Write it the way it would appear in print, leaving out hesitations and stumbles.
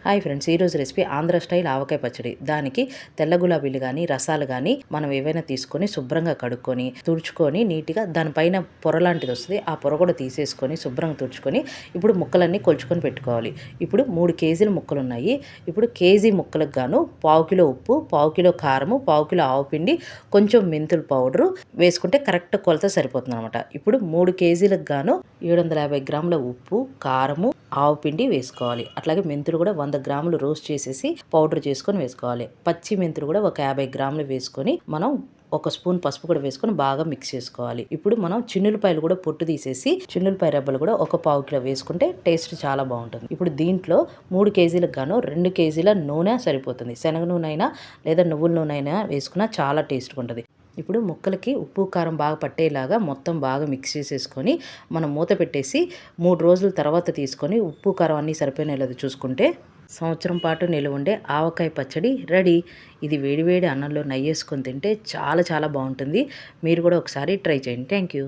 Hi friends, ఈరోజు recipe Andhra style ఆవకాయ పచ్చడి. దానికి తెల్ల గులాబీలు కానీ రసాలు కానీ మనం ఏవైనా తీసుకొని శుభ్రంగా కడుక్కొని తుడుచుకొని నీట్గా దానిపైన పొర లాంటిది వస్తుంది. ఆ పొర కూడా తీసేసుకొని శుభ్రంగా తుడుచుకొని ఇప్పుడు ముక్కలన్నీ కొలుచుకొని పెట్టుకోవాలి. ఇప్పుడు 3 కేజీల ముక్కలు ఉన్నాయి. ఇప్పుడు కేజీ ముక్కలకు గాను 1/2 కిలో ఉప్పు, 1/2 కిలో కారము, 1/2 కిలో ఆవుపిండి, కొంచెం మెంతుల పౌడరు వేసుకుంటే కరెక్ట్ కొలత సరిపోతుంది అనమాట. ఇప్పుడు 3 కేజీలకు గాను 750 గ్రాముల ఉప్పు, కారము, ఆవుపిండి వేసుకోవాలి. అట్లాగే మెంతులు కూడా 100 గ్రాములు రోస్ట్ చేసేసి పౌడర్ చేసుకొని వేసుకోవాలి. పచ్చి మెంతులు కూడా ఒక 50 గ్రాములు వేసుకొని మనం ఒక స్పూన్ పసుపు కూడా వేసుకొని బాగా మిక్స్ చేసుకోవాలి. ఇప్పుడు మనం చిన్నులపాయలు కూడా పొట్టు తీసేసి చిన్నులపాయ రెబ్బలు కూడా ఒక 1/2 కిలో వేసుకుంటే టేస్ట్ చాలా బాగుంటుంది. ఇప్పుడు దీంట్లో 3 కేజీలకు గాను 2 కేజీల నూనె సరిపోతుంది. శనగ నూనె అయినా లేదా నువ్వుల నూనె అయినా వేసుకున్నా చాలా టేస్ట్గా ఉంటుంది. ఇప్పుడు ముక్కలకి ఉప్పు కారం బాగా పట్టేలాగా మొత్తం బాగా మిక్స్ చేసేసుకొని మనం మూత పెట్టేసి 3 రోజుల తర్వాత తీసుకొని ఉప్పు కారం అన్నీ సరిపోయినా లేదో చూసుకుంటే సంవత్సరం పాటు నిలువ ఉండే ఆవకాయ పచ్చడి రెడీ. ఇది వేడివేడి అన్నంలో నెయ్యి వేసుకొని తింటే చాలా చాలా బాగుంటుంది. మీరు కూడా ఒకసారి ట్రై చేయండి. Thank you.